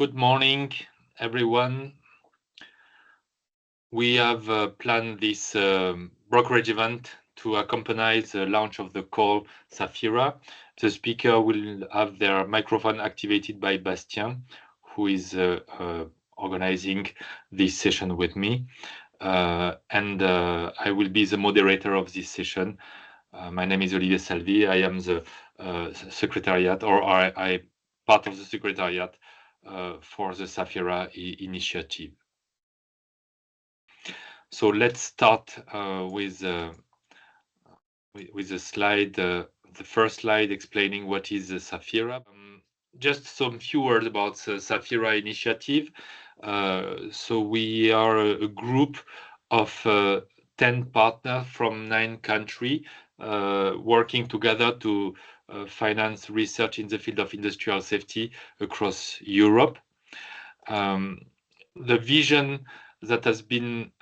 Good morning, everyone. We have planned this brokerage event to accompany the launch of the call SAF RA. The speaker will have their microphone activated by Bastien, who is organizing this session with me. And I will be the moderator of this session. My name is Olivier Salvi. I am the secretariat, or I part of the secretariat for the SAF RA initiative. So let's start with the slide, the first slide explaining what is the SAF RA. Just some few words about the SAF RA initiative. So we are a group of 10 partners from 9 countries working together to finance research in the field of industrial safety across Europe. The vision that has been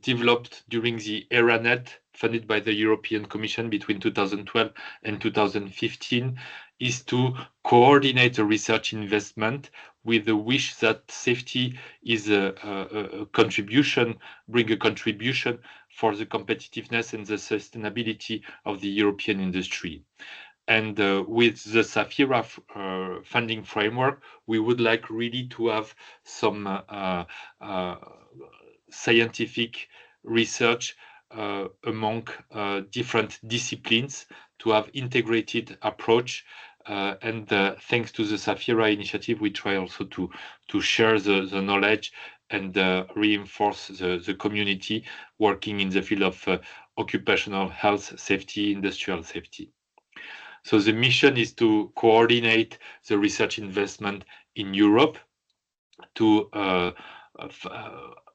developed during the ERANET, funded by the European Commission between 2012 and 2015, is to coordinate the research investment with the wish that safety is a contribution, bring a contribution for the competitiveness and the sustainability of the European industry. And with the SAF RA funding framework, we would like really to have some scientific research among different disciplines to have integrated approach. And thanks to the SAF RA initiative, we try also to share the knowledge and reinforce the community working in the field of occupational health, safety, industrial safety. So the mission is to coordinate the research investment in Europe, to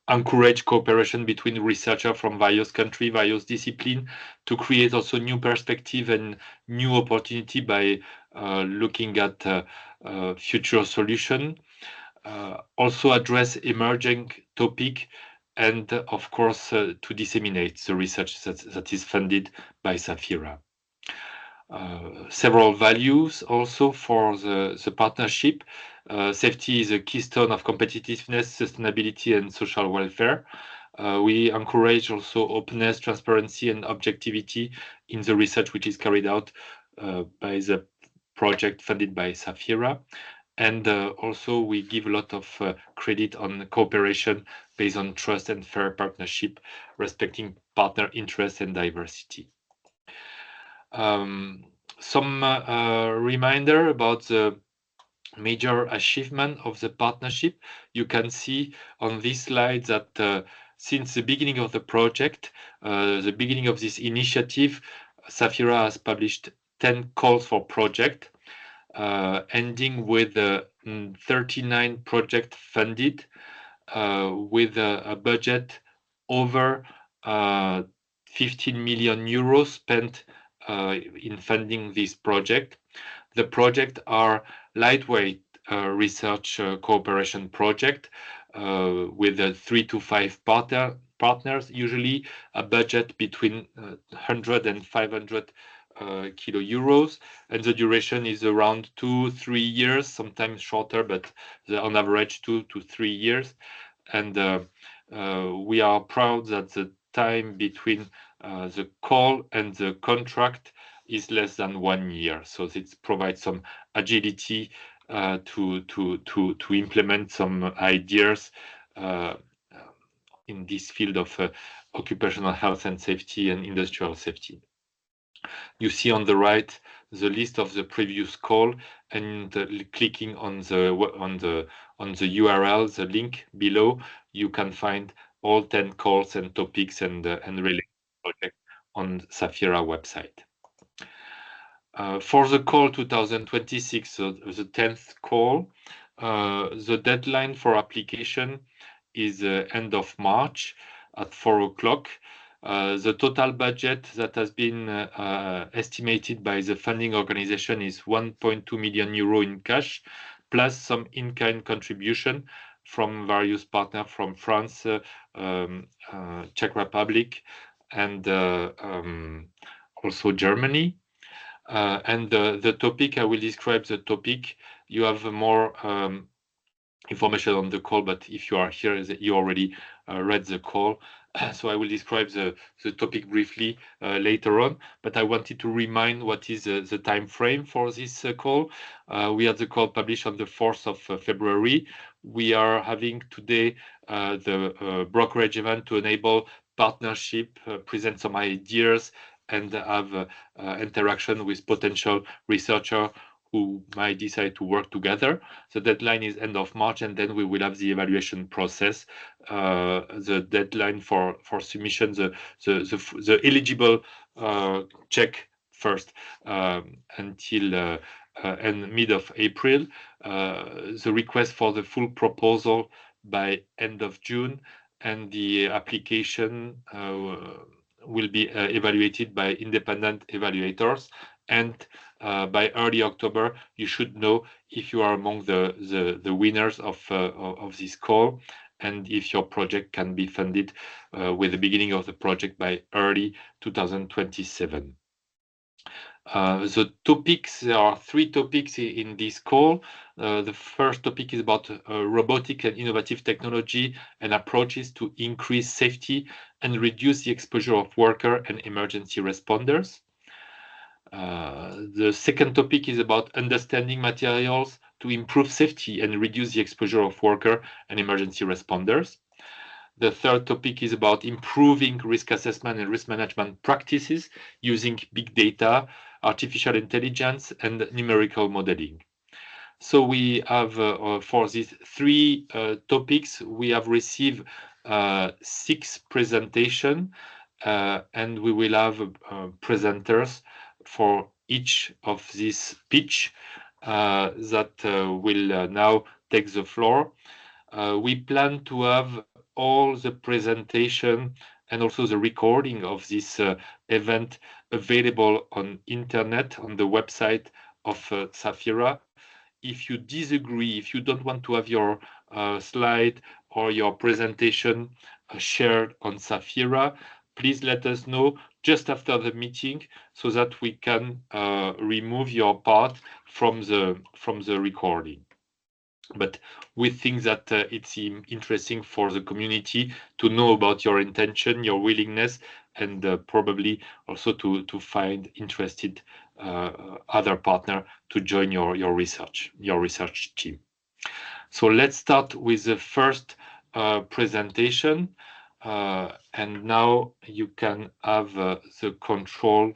encourage cooperation between researchers from various countries, various disciplines, to create also new perspective and new opportunity by looking at future solution, also address emerging topic, and of course to disseminate the research that is funded by SAF RA. Several values also for the partnership. Safety is a keystone of competitiveness, sustainability, and social welfare. We encourage also openness, transparency, and objectivity in the research which is carried out by the project funded by SAF RA. And also we give a lot of credit on cooperation based on trust and fair partnership, respecting partner interests and diversity. Some reminder about the major achievement of the partnership. You can see on this slide that since the beginning of the project, the beginning of this initiative, SAF RA has published 10 calls for project, ending with 39 projects funded with a budget over 15 million euros spent in funding this project. The projects are lightweight research cooperation project with 3 to 5 partners, usually a budget between 100 and 500 kilo euros, and the duration is around 2-3 years, sometimes shorter, but on average 2 to 3 years. And we are proud that the time between the call and the contract is less than 1 year, so it provides some agility to implement some ideas in this field of occupational health and safety and industrial safety. You see on the right the list of the previous call, and clicking on the URL, the link below, you can find all 10 calls and topics and related projects on SAF RA website. For the call 2026, so the 10th call, the deadline for application is end of March at 4 o'clock. The total budget that has been estimated by the funding organization is 1.2 million euro in cash, plus some in-kind contribution from various partners from France, Czech Republic, and also Germany. And the topic, I will describe the topic. You have more information on the call, but if you are here, you already read the call. So I will describe the topic briefly later on, but I wanted to remind what is the time frame for this call. We had the call published on the 4th of February. We are having today the brokerage event to enable partnership, present some ideas, and have interaction with potential researcher who might decide to work together. The deadline is end of March, and then we will have the evaluation process. The deadline for submission, the eligible check first until and mid of April. The request for the full proposal by end of June, and the application will be evaluated by independent evaluators. And by early October, you should know if you are among the winners of this call, and if your project can be funded with the beginning of the project by early 2027. The topics, there are 3 topics in this call. The first topic is about robotic and innovative technology and approaches to increase safety and reduce the exposure of worker and emergency responders. The second topic is about understanding materials to improve safety and reduce the exposure of worker and emergency responders. The third topic is about improving risk assessment and risk management practices using big data, artificial intelligence, and numerical modeling. So we have, for these 3 topics, we have received 6 presentations, and we will have presenters for each of these pitch that will now take the floor. We plan to have all the presentation and also the recording of this event available on internet on the website of SAF RA. If you disagree, if you don't want to have your slide or your presentation shared on SAF RA, please let us know just after the meeting so that we can remove your part from the recording. But we think that it's interesting for the community to know about your intention, your willingness, and probably also to find interested other partner to join your research team. So let's start with the first presentation, and now you can have the control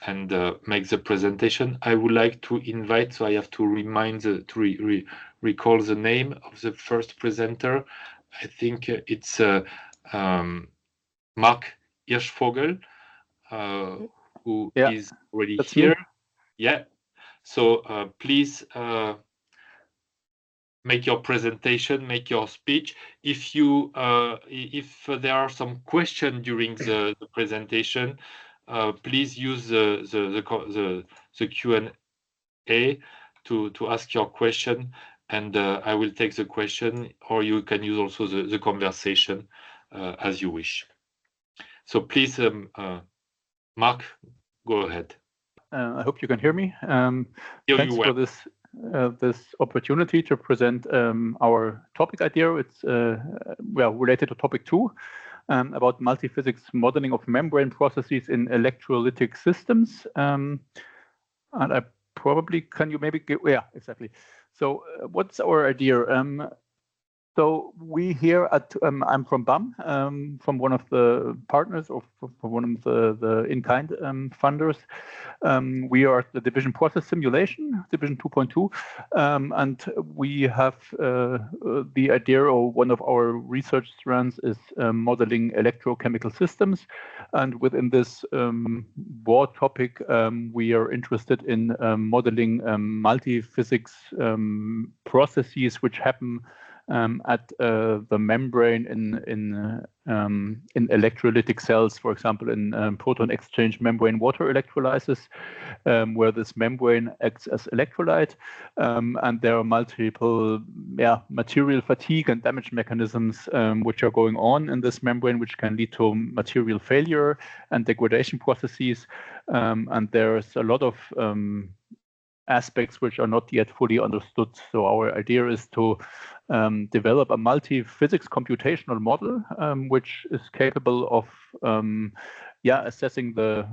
and make the presentation. I would like to invite, so I have to remind recall the name of the first presenter. I think it's Mark Hirschvogel, who is already here. Me. Yeah. So please make your presentation, make your speech. If you if there are some questions during the presentation, please use the Q&A to ask your question, and I will take the question, or you can use also the conversation as you wish. So please, Mark, go ahead. I hope you can hear me. Thanks for this opportunity to present our topic idea. It's related to topic 2 about multiphysics modeling of membrane processes in electrolytic systems. And I probably, can you maybe give, exactly. So what's our idea? So we here at, I'm from BAM, from one of the partners of one of the in-kind funders. We are at the division process simulation, division 2.2, and we have the idea, or one of our research strands is modeling electrochemical systems. And within this broad topic, we are interested in modeling multiphysics processes which happen at the membrane in electrolytic cells, for example, in proton exchange membrane water electrolysis, where this membrane acts as electrolyte, and there are multiple material fatigue and damage mechanisms which are going on in this membrane, which can lead to material failure and degradation processes, and there's a lot of aspects which are not yet fully understood. So our idea is to develop a multi-physics computational model, which is capable of assessing the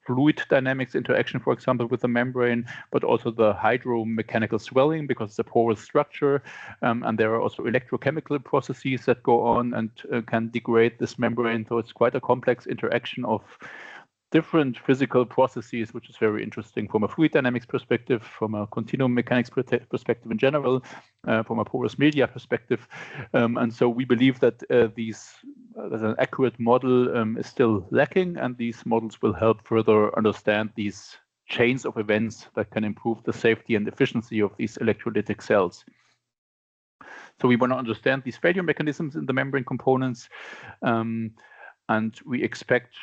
fluid dynamics interaction, for example, with the membrane, but also the hydromechanical swelling because it's a porous structure. And there are also electrochemical processes that go on and can degrade this membrane. So it's quite a complex interaction of different physical processes, which is very interesting from a fluid dynamics perspective, from a continuum mechanics perspective in general, from a porous media perspective. And so we believe that an accurate model is still lacking, and these models will help further understand these chains of events that can improve the safety and efficiency of these electrolytic cells. So we want to understand these failure mechanisms in the membrane components, and we expect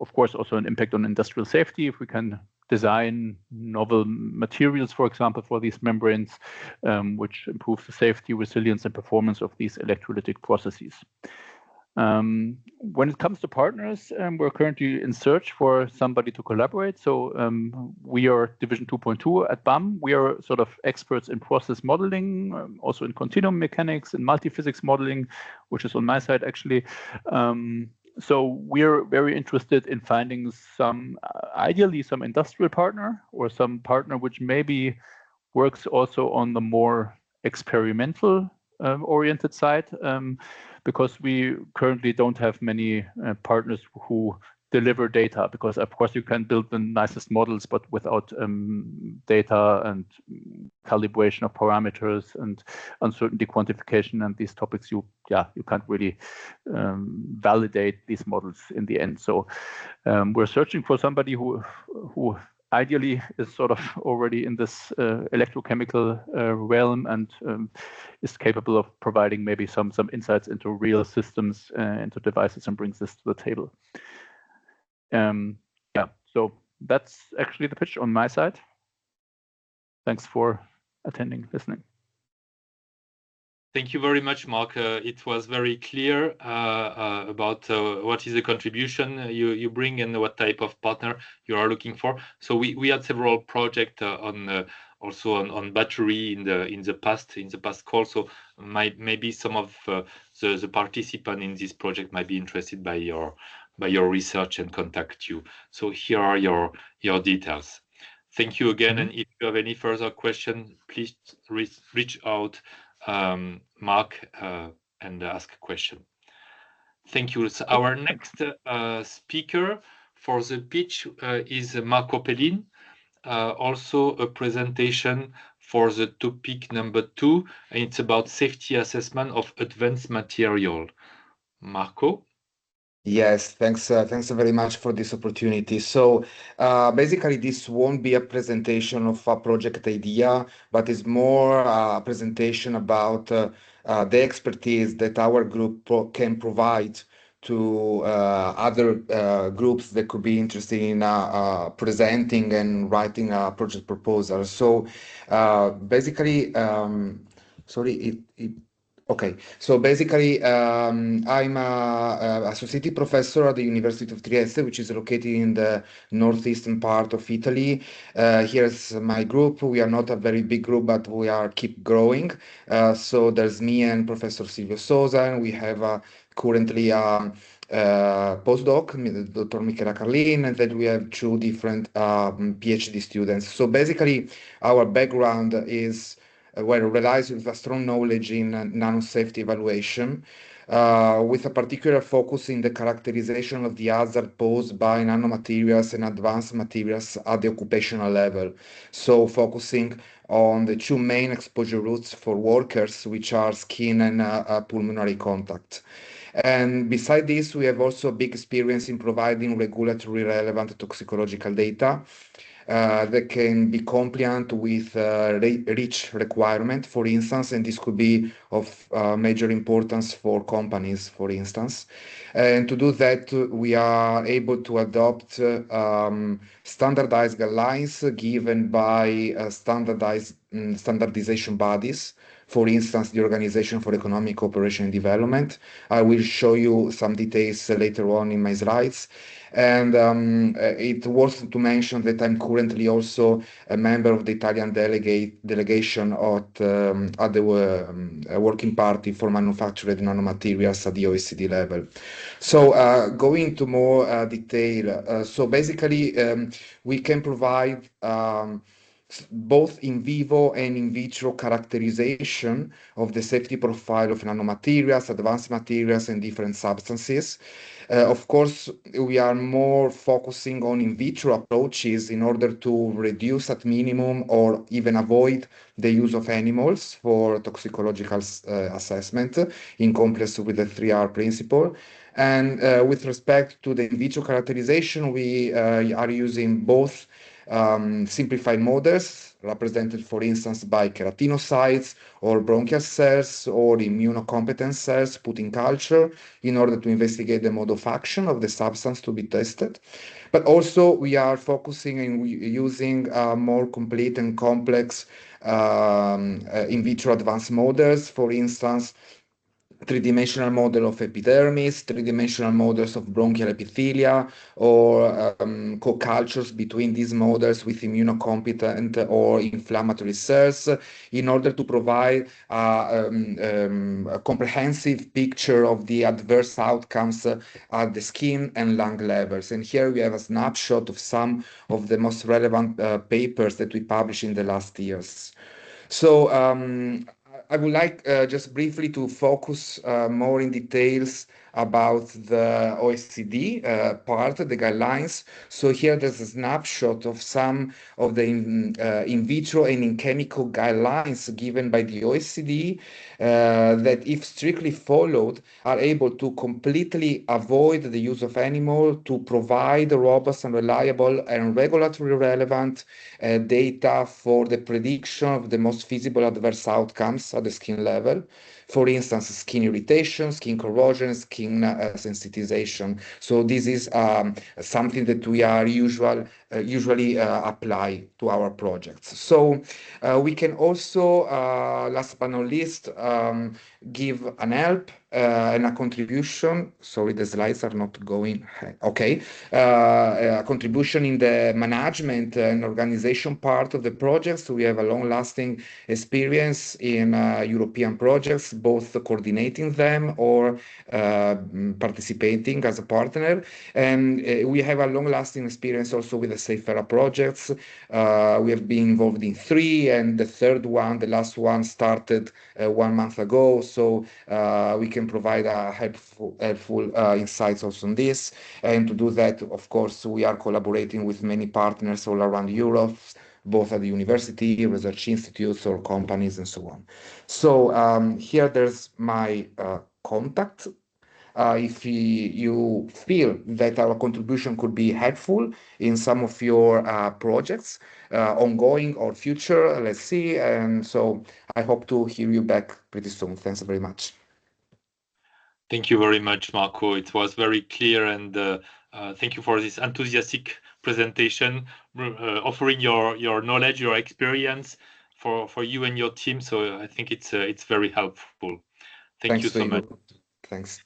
of course, also an impact on industrial safety if we can design novel materials, for example, for these membranes, which improve the safety, resilience, and performance of these electrolytic processes. When it comes to partners, we're currently in search for somebody to collaborate. So we are Division 2.2 at BAM. We are sort of experts in process modeling, also in continuum mechanics and multi-physics modeling, which is on my side actually. So we're very interested in finding ideally some industrial partner or some partner which maybe works also on the more experimental oriented side, because we currently don't have many partners who deliver data, because of course you can build the nicest models, but without data and calibration of parameters and uncertainty quantification and these topics, you can't really validate these models in the end. So we're searching for somebody who ideally is sort of already in this electrochemical realm and is capable of providing maybe some insights into real systems, into devices, and brings this to the table. So that's actually the pitch on my side. Thanks for attending, listening. Thank you very much, Mark. It was very clear about what is the contribution you bring and what type of partner you are looking for. So we had several projects also on battery in the past call. So maybe some of the participants in this project might be interested by your research and contact you. So here are your details. Thank you again. And if you have any further questions, please reach out, Mark, and ask a question. Thank you. So our next speaker for the pitch is Marco Pellin. Also a presentation for the topic number 2, and it's about safety assessment of advanced material. Marco? Yes, thanks very much for this opportunity. So basically, this won't be a presentation of a project idea, but it's more a presentation about the expertise that our group can provide to other groups that could be interested in presenting and writing a project proposal. So basically, Okay, so basically, I'm an associate professor at the University of Trieste, which is located in the northeastern part of Italy. Here's my group. We are not a very big group, but we keep growing. So there's me and Professor Silvio Sosa, and we have currently a postdoc, Dr. Michela Carlin, and then we have 2 different PhD students. So basically, our background is relies with a strong knowledge in nanosafety evaluation, with a particular focus in the characterization of the hazard posed by nanomaterials and advanced materials at the occupational level. So focusing on the 2 main exposure routes for workers, which are skin and pulmonary contact. And beside this, we have also a big experience in providing regulatory relevant toxicological data that can be compliant with REACH requirement, for instance, and this could be of major importance for companies, for instance. And to do that, we are able to adopt standardized guidelines given by standardization bodies. For instance, the Organization for Economic Cooperation and Development. I will show you some details later on in my slides. And it's worth to mention that I'm currently also a member of the Italian delegation at the Working Party for Manufactured Nanomaterials at the OECD level. So going into more detail, so basically we can provide both in vivo and in vitro characterization of the safety profile of nanomaterials, advanced materials, and different substances. Of course, we are more focusing on in vitro approaches in order to reduce at minimum or even avoid the use of animals for toxicological assessment in compliance with the 3R principle. And with respect to the in vitro characterization, we are using both simplified models represented, for instance, by keratinocytes or bronchial cells or immunocompetent cells put in culture in order to investigate the mode of action of the substance to be tested. But also we are focusing on using more complete and complex in vitro advanced models, for instance, three-dimensional model of epidermis, three-dimensional models of bronchial epithelia, or co-cultures between these models with immunocompetent or inflammatory cells in order to provide a comprehensive picture of the adverse outcomes at the skin and lung levels. And here we have a snapshot of some of the most relevant papers that we published in the last years. So I would like just briefly to focus more in details about the OECD part, the guidelines. So here there's a snapshot of some of the in vitro and in chemical guidelines given by the OECD that, if strictly followed, are able to completely avoid the use of animal to provide robust and reliable and regulatory relevant data for the prediction of the most feasible adverse outcomes at the skin level. For instance, skin irritation, skin corrosion, skin sensitization. So this is something that we are usually apply to our projects. So we can also, last but not least, give an help and a contribution. Sorry, the slides are not going. Okay. A contribution in the management and organization part of the project. So we have a long-lasting experience in European projects, both coordinating them or participating as a partner. And we have a long-lasting experience also with the SAF RA projects. We have been involved in 3, and the third one, the last one, started 1 month ago. So we can provide helpful insights also on this. And to do that, of course, we are collaborating with many partners all around Europe, both at the university, research institutes, or companies, and so on. So here there's my contact. If you feel that our contribution could be helpful in some of your projects, ongoing or future, let's see. And so I hope to hear you back pretty soon. Thanks very much. Thank you very much, Marco. It was very clear, and thank you for this enthusiastic presentation, offering your knowledge, your experience for you and your team. So I think it's very helpful. Thank you so much. Thanks.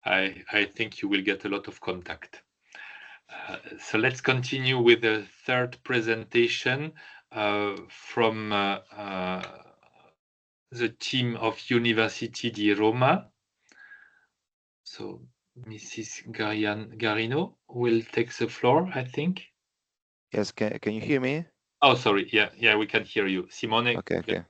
I think you will get a lot of contact. So let's continue with the third presentation from the team of University di Roma. So Mrs. Garino will take the floor, I think. Yes, can you hear me? Oh, sorry. Yeah, we can hear you. Simone. Okay.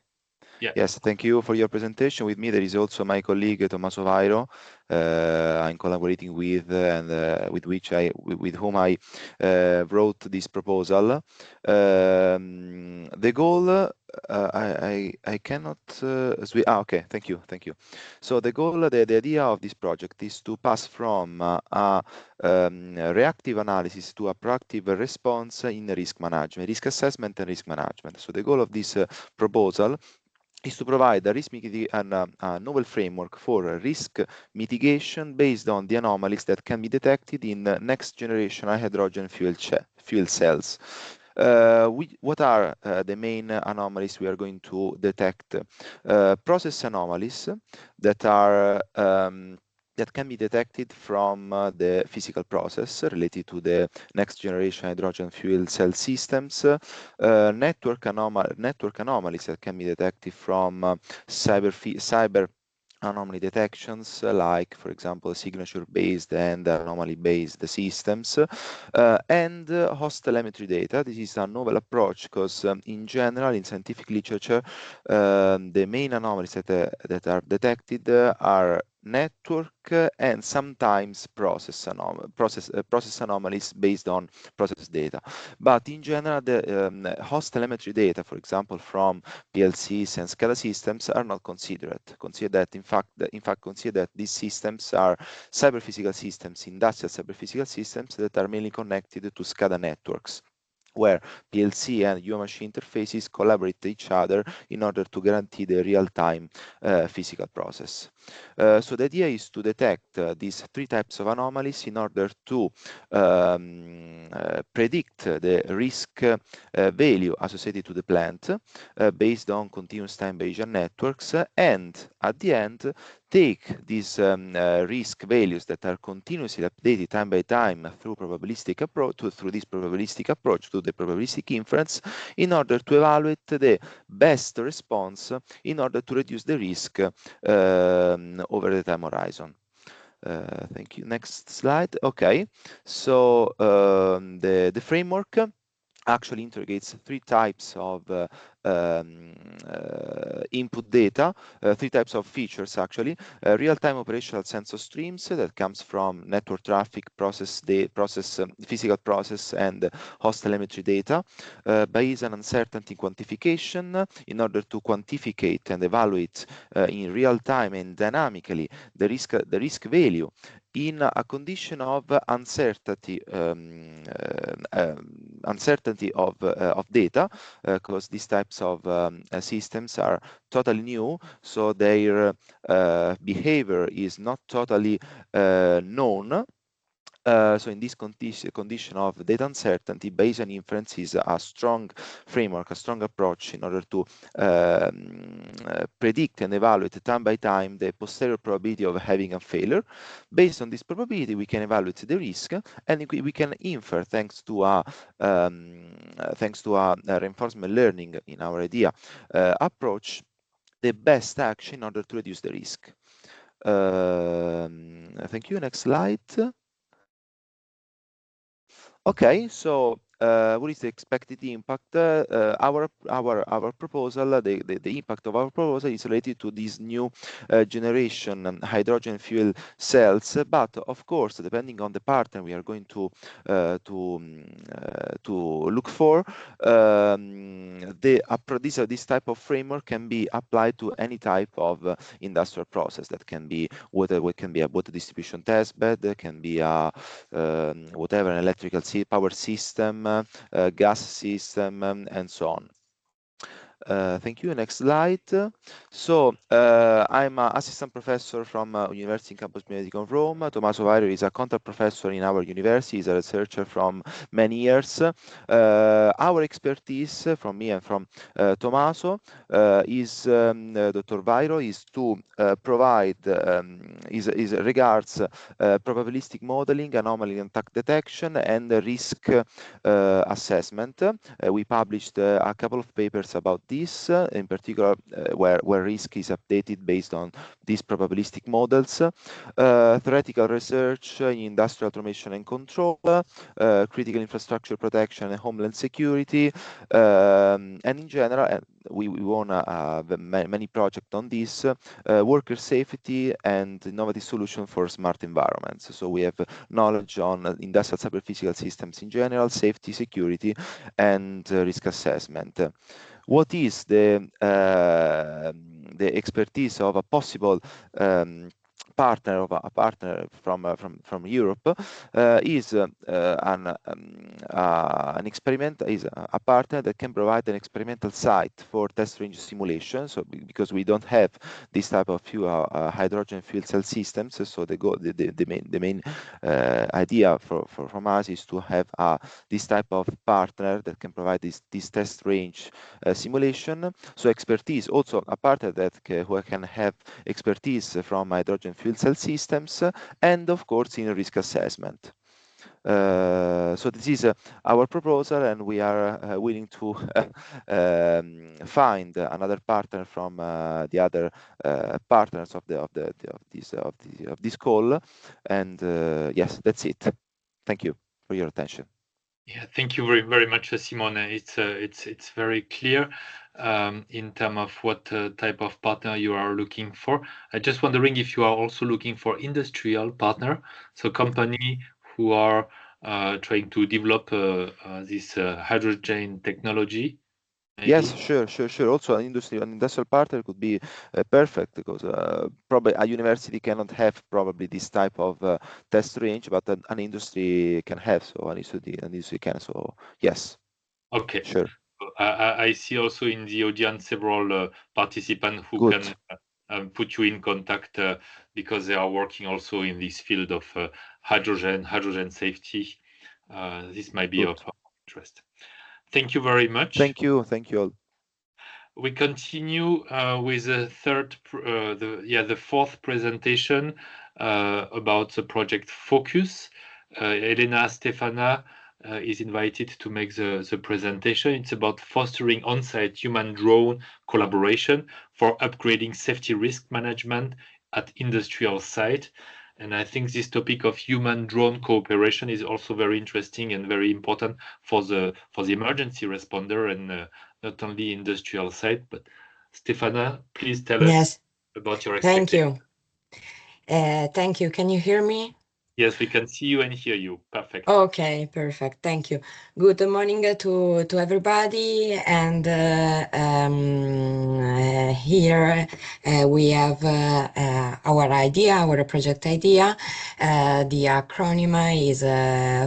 Yeah. Yes, thank you for your presentation. With me, there is also my colleague Tommaso Vairo. I'm collaborating with and with whom I wrote this proposal. The goal I cannot okay, thank you. So the goal, the idea of this project is to pass from a reactive analysis to a proactive response in risk management, risk assessment and risk management. So the goal of this proposal is to provide a a novel framework for risk mitigation based on the anomalies that can be detected in next generation hydrogen fuel cells. What are the main anomalies we are going to detect? Process anomalies that are that can be detected from the physical process related to the next generation hydrogen fuel cell systems, network anomalies that can be detected from cyber anomaly detections, like, for example, signature-based and anomaly-based systems, and host telemetry data. This is a novel approach because, in general, in scientific literature, the main anomalies that are detected are network and sometimes process anomalies based on process data. But in general, the host telemetry data, for example, from PLCs and SCADA systems, are not considered. Consider that, consider that these systems are cyber-physical systems, industrial cyber-physical systems that are mainly connected to SCADA networks, where PLC and human machine interfaces collaborate with each other in order to guarantee the real-time physical process. So the idea is to detect these three types of anomalies in order to predict the risk value associated to the plant based on continuous time Bayesian networks, and at the end take these risk values that are continuously updated time by time through probabilistic approach, through this probabilistic approach to the probabilistic inference, in order to evaluate the best response in order to reduce the risk over the time horizon. Thank you. Next slide. Okay, so the framework actually integrates three types of input data, three types of features actually. Real-time operational sensor streams that comes from network traffic, physical process, and host telemetry data. Bayesian uncertainty quantification in order to quantificate and evaluate in real time and dynamically the risk value in a condition of uncertainty of data, because these types of systems are totally new, so their behavior is not totally known. So in this condition of data uncertainty, Bayesian inference is a strong framework, a strong approach in order to predict and evaluate time by time the posterior probability of having a failure. Based on this probability, we can evaluate the risk, and we can infer, thanks to a reinforcement learning in our idea approach, the best action in order to reduce the risk. Thank you. Next slide. Okay, so what is the expected impact? Our proposal, the impact of our proposal is related to these new generation hydrogen fuel cells, but of course, depending on the partner we are going to look for, this type of framework can be applied to any type of industrial process. That can be a water distribution test bed, can be a whatever, an electrical power system, gas system, and so on. Thank you. Next slide. So I'm an assistant professor from University in Campus Medico of Rome. Tommaso Vairo is a contact professor in our university. He's a researcher from many years. Our expertise, from me and from Tommaso, is Dr. Vairo, is to provide regards probabilistic modeling, anomaly and attack detection, and risk assessment. We published a couple of papers about this, in particular, where risk is updated based on these probabilistic models. Theoretical research in industrial automation and control, critical infrastructure protection and homeland security, and in general, we won many projects on this, worker safety and innovative solution for smart environments. So we have knowledge on industrial cyber-physical systems in general, safety, security, and risk assessment. What is the expertise of a possible partner from Europe is a partner that can provide an experimental site for test range simulation. So because we don't have this type of hydrogen fuel cell systems, so the main idea from us is to have this type of partner that can provide this test range simulation. So expertise, also a partner that who can have expertise from hydrogen fuel fuel cell systems, and of course in risk assessment. So this is our proposal, and we are willing to find another partner from the other partners of this call. And yes, that's it. Thank you for your attention. Yeah, thank you very much, Simone. It's very clear in terms of what type of partner you are looking for. I just wondering if you are also looking for industrial partner, so company who are trying to develop this hydrogen technology. Maybe. Yes, sure. Also, an industrial partner could be perfect, because probably a university cannot have probably this type of test range, but an industry can have. So an industry can. So yes. Okay. Sure. I see also in the audience several participants who Good. can put you in contact because they are working also in this field of hydrogen safety. This might be Good. of interest. Thank you very much. Thank you all. We continue with the fourth presentation about the project Focus. Elena Stefana is invited to make the presentation. It's about fostering on-site human-drone collaboration for upgrading safety risk management at industrial site. And I think this topic of human-drone cooperation is also very interesting and very important for the emergency responder and not only industrial site. But Stefana, please tell us about your expectations. Thank you. Can you hear me? Yes, we can see you and hear you. Perfect. Okay, perfect. Thank you. Good morning to everybody. And here we have our idea, our project idea. The acronym is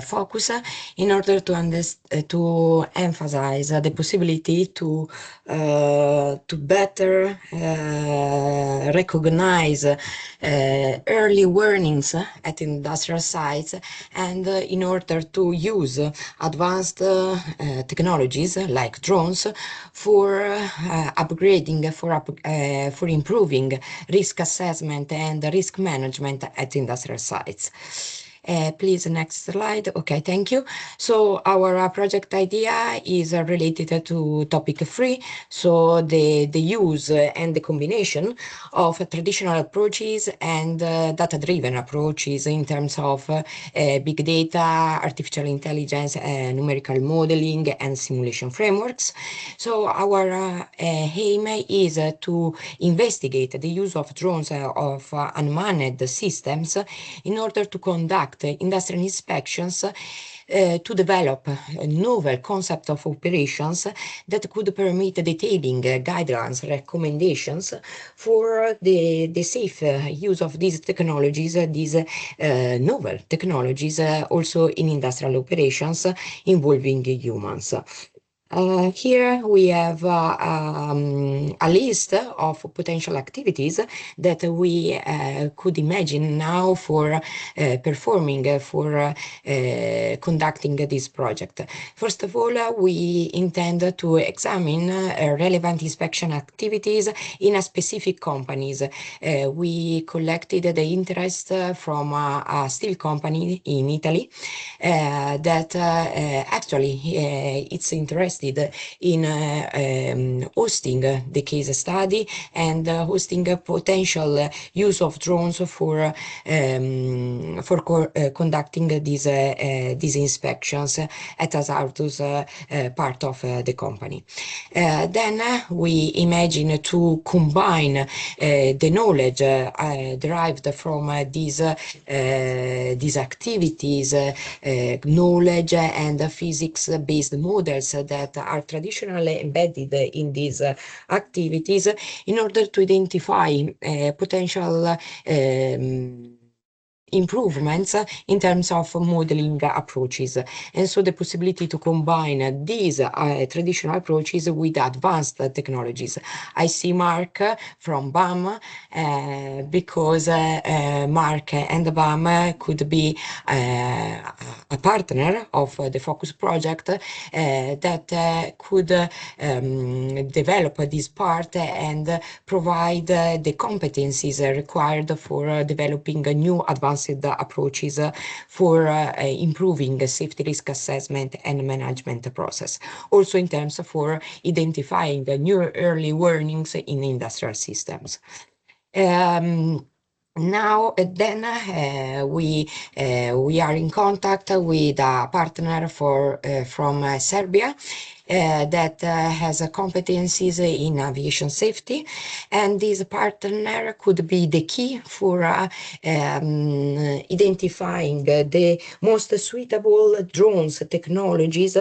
Focus, in order to emphasize the possibility to better recognize early warnings at industrial sites, and in order to use advanced technologies like drones for upgrading, for improving risk assessment and risk management at industrial sites. Please, next slide. Okay, thank you. So our project idea is related to topic 3, so the use and the combination of traditional approaches and data-driven approaches in terms of big data, artificial intelligence, numerical modeling, and simulation frameworks. So our aim is to investigate the use of drones of unmanned systems in order to conduct industrial inspections to develop a novel concept of operations that could permit detailing guidelines, recommendations for the safe use of these technologies, these novel technologies, also in industrial operations involving humans. Here we have a list of potential activities that we could imagine now for performing, for conducting this project. First of all, we intend to examine relevant inspection activities in a specific companies. We collected the interest from a steel company in Italy that actually it's interested in hosting the case study and hosting a potential use of drones for conducting these inspections at hazardous part of the company. Then we imagine to combine the knowledge derived from these activities, knowledge and physics-based models that are traditionally embedded in these activities, in order to identify potential improvements in terms of modeling approaches. And so the possibility to combine these traditional approaches with advanced technologies. I see Mark from BAM because Mark and BAM could be a partner of the Focus project that could develop this part and provide the competencies required for developing new advanced approaches for improving safety risk assessment and management process. Also in terms for identifying the new early warnings in industrial systems. Now, then we are in contact with a partner from Serbia that has competencies in aviation safety, and this partner could be the key for identifying the most suitable drones technologies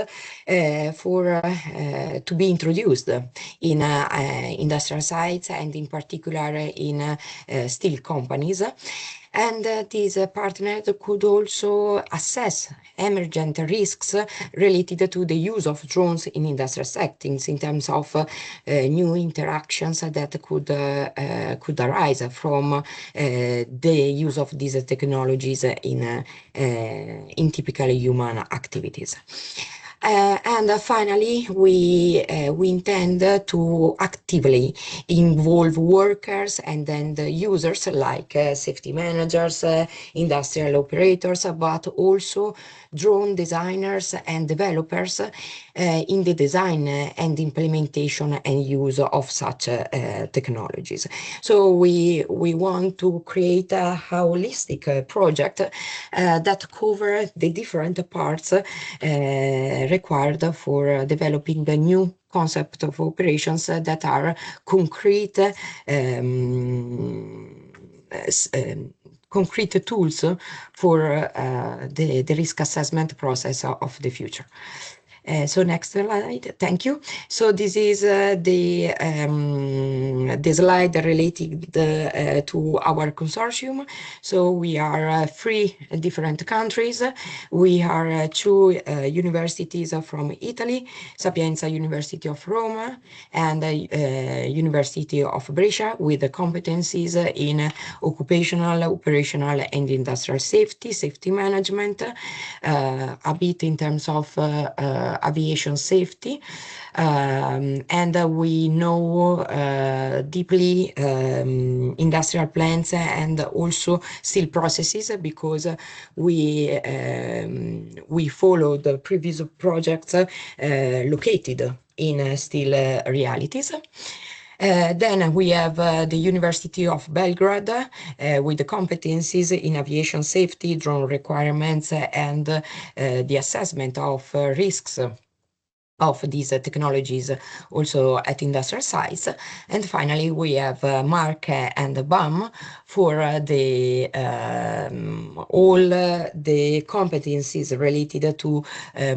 for to be introduced in industrial sites and in particular in steel companies. And these partners could also assess emergent risks related to the use of drones in industrial settings in terms of new interactions that could arise from the use of these technologies in typical human activities. And finally, we intend to actively involve workers and then the users like safety managers, industrial operators, but also drone designers and developers in the design and implementation and use of such technologies. So we want to create a holistic project that covers the different parts required for developing the new concept of operations that are concrete concrete tools for the risk assessment process of the future. So next slide, thank you. So this is the slide related to our consortium. So we are 3 different countries. We are 2 universities from Italy, Sapienza University of Rome and University of Brescia, with the competencies in occupational, operational and industrial safety, safety management, a bit in terms of aviation safety, and we know deeply industrial plants and also steel processes because we follow the previous projects located in steel realities. Then we have the University of Belgrade with the competencies in aviation safety, drone requirements, and the assessment of risks of these technologies also at industrial sites. And finally, we have Mark and BAM for the all the competencies related to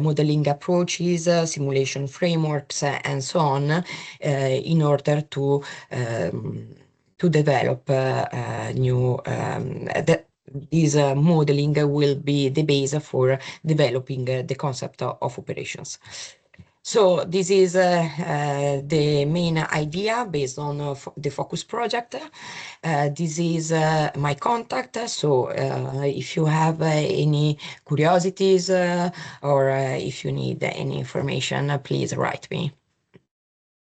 modeling approaches, simulation frameworks, and so on, in order to develop new this modeling will be the base for developing the concept of operations. So this is the main idea based on the Focus project. This is my contact. So if you have any curiosities or if you need any information, please write me.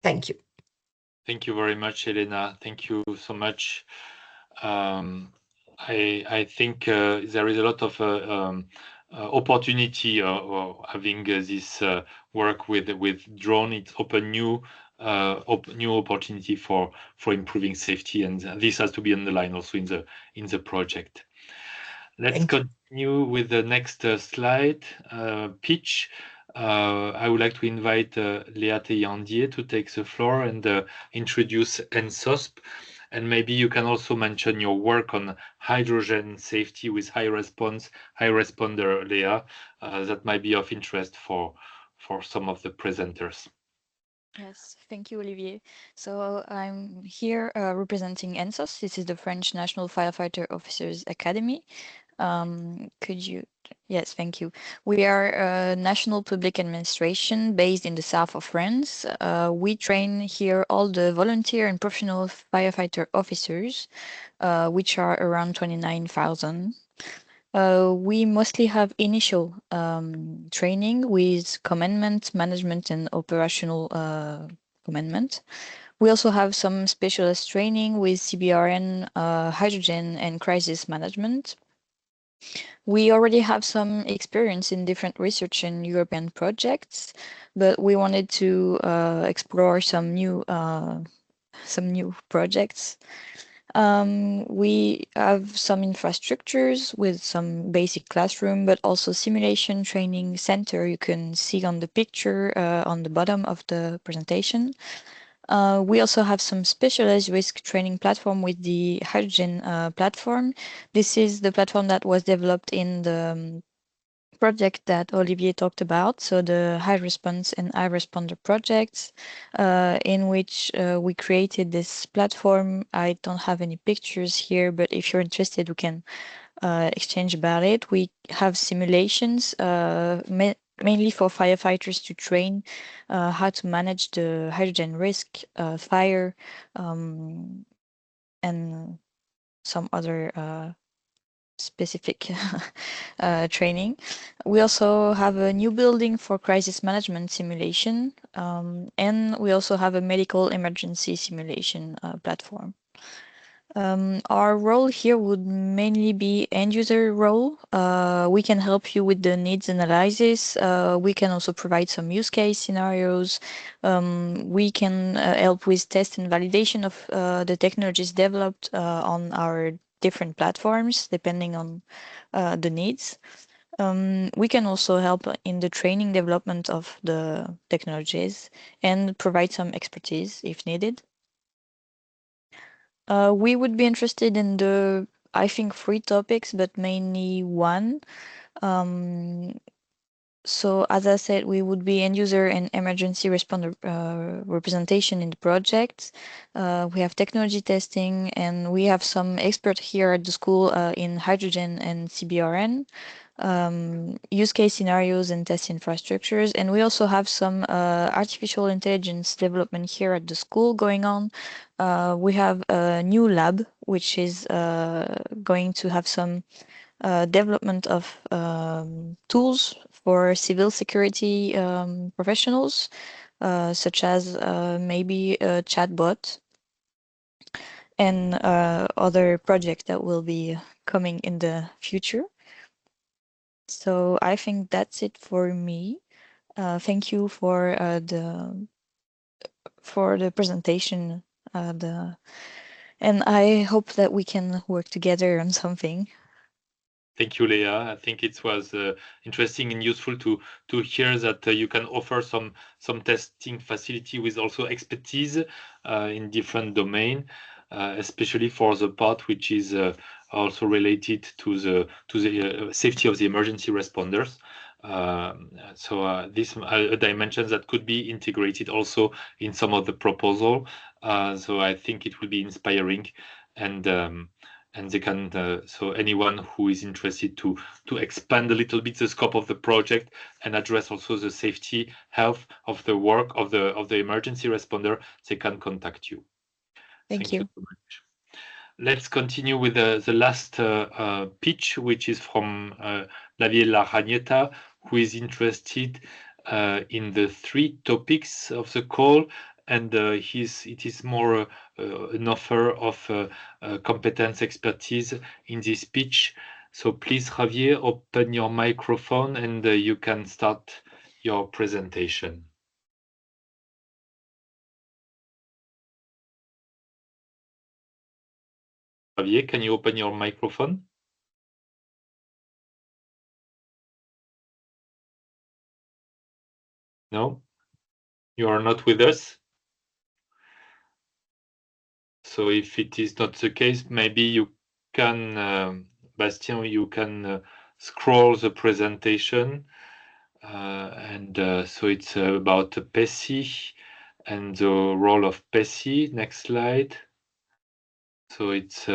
Thank you. Thank you very much, Elena. Thank you so much. I think there is a lot of opportunity having this work with drone. It's open new opportunity for improving safety, and this has to be underlined also in the project. Let's continue with the next slide pitch. I would like to invite Léa Teillandier to take the floor and introduce NSOSP. And maybe you can also mention your work on hydrogen safety with high responder, Léa. That might be of interest for some of the presenters. Yes, thank you, Olivier. So I'm here representing NSOS. This is the French National Firefighter Officers Academy. Could you? Yes, thank you. We are a national public administration based in the south of France. We train here all the volunteer and professional firefighter officers, which are around 29,000. We mostly have initial training with commandment, management, and operational commandment. We also have some specialist training with CBRN, hydrogen, and crisis management. We already have some experience in different research and European projects, but we wanted to explore some new projects. We have some infrastructures with some basic classroom, but also simulation training center you can see on the picture on the bottom of the presentation. We also have some specialized risk training platform with the hydrogen platform. This is the platform that was developed in the project that Olivier talked about, so the high response and high responder projects, in which we created this platform. I don't have any pictures here, but if you're interested, we can exchange about it. We have simulations, mainly for firefighters to train how to manage the hydrogen risk, fire, and some other specific training. We also have a new building for crisis management simulation, and we also have a medical emergency simulation platform. Our role here would mainly be end user role. We can help you with the needs analysis. We can also provide some use case scenarios. We can help with test and validation of the technologies developed on our different platforms, depending on the needs. We can also help in the training development of the technologies and provide some expertise if needed. We would be interested in the, I think, 3 topics, but mainly one. So as I said, we would be end user and emergency responder representation in the project. We have technology testing, and we have some expert here at the school in hydrogen and CBRN, use case scenarios and test infrastructures. And we also have some artificial intelligence development here at the school going on. We have a new lab, which is going to have some development of tools for civil security professionals, such as maybe a chatbot and other projects that will be coming in the future. So I think that's it for me. Thank you for the presentation, and I hope that we can work together on something. Thank you, Leah. I think it was interesting and useful to hear that you can offer some testing facility with also expertise in different domain, especially for the part which is also related to the safety of the emergency responders. So this dimension that could be integrated also in some of the proposal. So I think it will be inspiring, and they can so anyone who is interested to expand a little bit the scope of the project and address also the safety health of the work of the emergency responder, they can contact you. Thank you so much. Let's continue with the last pitch, which is from Javier Larrañeta, who is interested in the 3 topics of the call, and it is more an offer of competence expertise in this pitch. So please, Javier, open your microphone and you can start your presentation. Javier, can you open your microphone? No? You are not with us? So if it is not the case, maybe you can, Bastien, you can scroll the presentation. And so it's about PESI and the role of PESI. Next slide. So it's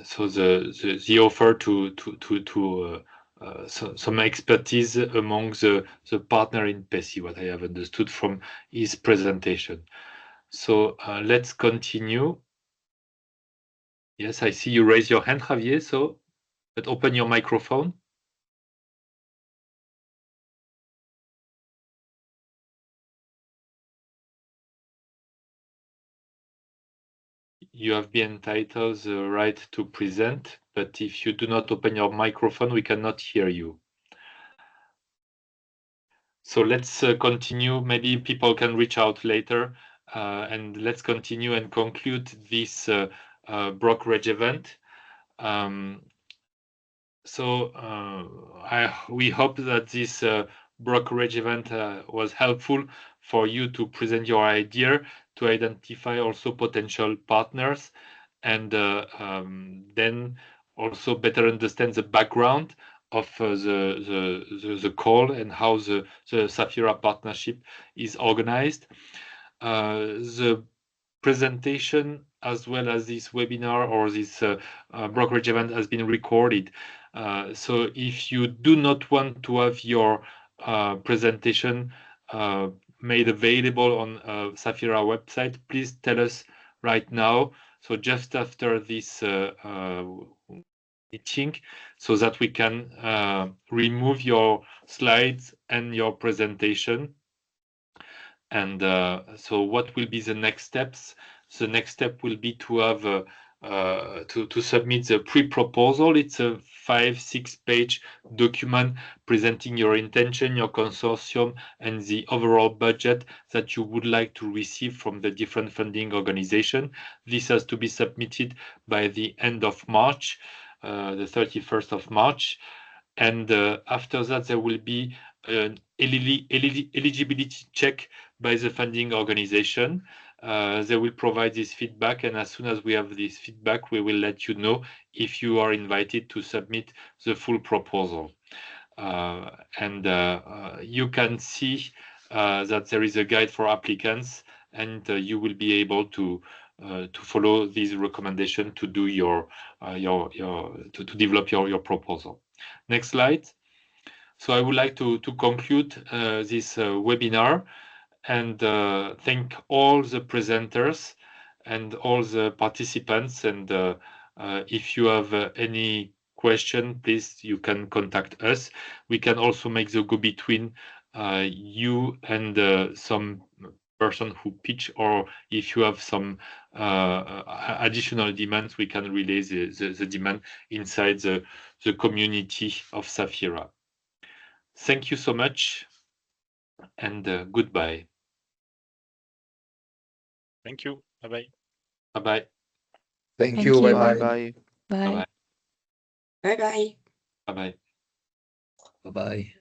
so the offer to some expertise among the partner in PESI, what I have understood from his presentation. So let's continue. Yes, I see you raise your hand, Javier, so but open your microphone. You have been entitled the right to present, but if you do not open your microphone, we cannot hear you. So let's continue. Maybe people can reach out later, and let's continue and conclude this brokerage event. We hope that this brokerage event was helpful for you to present your idea, to identify also potential partners, and then also better understand the background of the call and how the SAF RA partnership is organized. The presentation as well as this webinar or this brokerage event has been recorded. So if you do not want to have your presentation made available on SAF RA website, please tell us right now. So just after this meeting, so that we can remove your slides and your presentation. And so what will be the next steps? The next step will be to have to submit the pre-proposal. It's a 5-6 page document presenting your intention, your consortium, and the overall budget that you would like to receive from the different funding organization. This has to be submitted by the end of March, the 31st of March. And after that, there will be an eligibility check by the funding organization. They will provide this feedback, and as soon as we have this feedback, we will let you know if you are invited to submit the full proposal. You can see that there is a guide for applicants, and you will be able to follow these recommendations to do to develop your proposal. Next slide. So I would like to conclude this webinar and thank all the presenters and all the participants. And if you have any question, please, you can contact us. We can also make the go-between you and some person who pitch, or if you have some additional demands, we can relay the demand inside the community of SAF RA. Thank you so much, and goodbye. Thank you. Bye-bye. Bye-bye. Thank you. Bye-bye. Bye. Bye. Bye bye. Bye-bye. Bye-bye.